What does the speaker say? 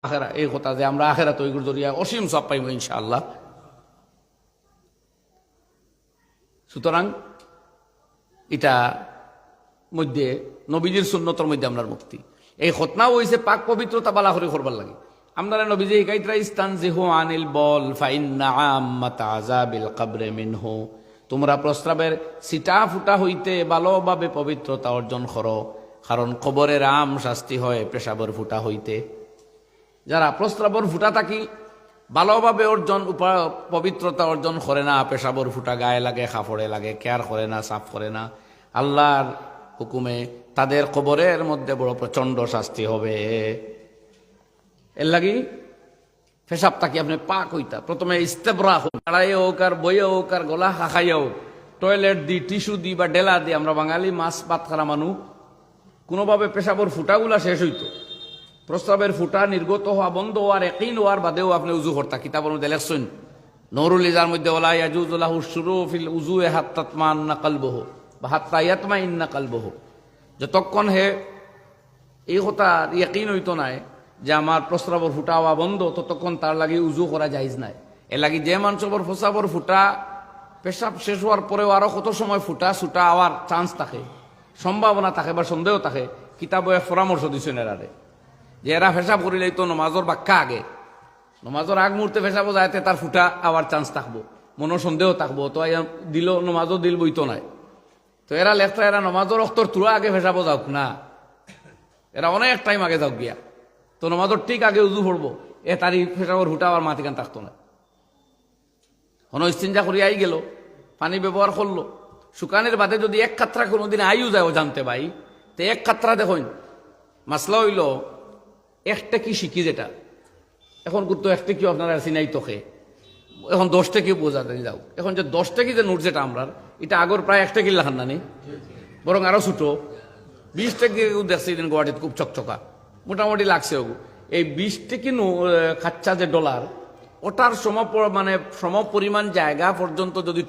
আখেরা এই কথা যে আমরা আখেরা তৈরির জরিয়া অসীম সব পাইব ইনশাআল্লাহ। সুতরাং এটা মধ্যে নবীজির সুন্নতর মধ্যে আমরা মুক্তি। এই খতনাও হইছে পাক পবিত্রতা বালা করে করবার লাগে। আমরা নবীজি কাইতরা ইস্তানজিহু আনিল বল ফাইন্না আম্মাত আযাবিল কবর মিনহু, তোমরা প্রস্রাবের সিটা ফুটা হইতে ভালোভাবে পবিত্রতা অর্জন করো, কারণ কবরের আম শাস্তি হয় পেশাবর ফুটা হইতে। যারা প্রস্রাবর ফুটা থাকি ভালোভাবে পবিত্রতা অর্জন করে না, পেশাবর ফুটা গায়ে লাগে, কাপড়ে লাগে, কেয়ার করে না, সাফ করে না, আল্লাহর হুকুমে তাদের কবরের মধ্যে বড় প্রচন্ড শাস্তি হবে। এর লাগি পেশাব থাকি আপনি পাক হইতা প্রথমে ইস্তেবরা হোক, দাঁড়াই হোক আর বইয়ে হোক আর গলা খাখাইয়া হোক, টয়লেট দি টিস্যু দি বা ডেলা দি, আমরা বাঙালি মাছ ভাত খারা মানুষ, কোনোভাবে পেশাবর ফুটাগুলা শেষ হইতো। প্রস্রাবের ফুটা নির্গত হওয়া বন্ধ হওয়ার একই হওয়ার বাদেও আপনি উজু করতা। কিতাবের মধ্যে লেখছেন নুরুল ইজার মধ্যে ওলা ইয়াজুজু লাহু শুরু ফিল উজুয়ে হাত্তা তাতমান্না কলবুহু বা হাত্তা ইয়াতমাইন্না কলবুহু, যতক্ষণ হে এই কথা ইয়াকিন হইতো নাই যে আমার প্রস্রাবর ফুটা হওয়া বন্ধ, ততক্ষণ তার লাগি উজু করা যাইজ নাই। এর লাগি যে মানুষের প্রস্রাবর ফুটা পেশাব শেষ হওয়ার পরেও আরো কত সময় ফুটা ছুটা হওয়ার চান্স থাকে, সম্ভাবনা থাকে বা সন্দেহ থাকে, কিতাবে পরামর্শ দিচ্ছেন এরারে যে এরা পেশাব করিলেই তো নমাজর বাক্কা আগে, নমাজর আগ মুহূর্তে পেশাব যাইতে তার ফুটা আবার চান্স থাকবো, মনো সন্দেহ থাকবো, তো দিল নমাজও দিল বইতো নাই। তো এরা লেখটা এরা নমাজর অক্তর তুলা আগে পেশাব যাওক না, এরা অনেক টাইম আগে যাওক গিয়া, তো নমাজর ঠিক আগে উজু পড়বো, তারই পেশাবর ফুটা আবার মাটিকান থাকতো না। হন ইস্তিনজা করি আই গেল, পানি ব্যবহার করলো, শুকানের বাদে যদি এক কাতরা কোনোদিন আইও যায় জানতে ভাই, তো এক কাতরা দেখুন মাসলা হইল একটা কি শিখি, যেটা এখন কিন্তু একটা কি আপনারা চিনাই তোকে এখন 10 টাকি বোঝাতে যাও, এখন যে 10 টাকি যে নোট যেটা আমরা এটা আগর প্রায় 1 টাকি লাখান নানি, বরং আরো ছোট 20 টাকি দেখছি দিন গুয়াহাটিত খুব চকচকা মোটামুটি লাগছে। এই 20 টাকি খাচ্চা যে ডলার, ওটার সম পরিমাণ জায়গা পর্যন্ত যদি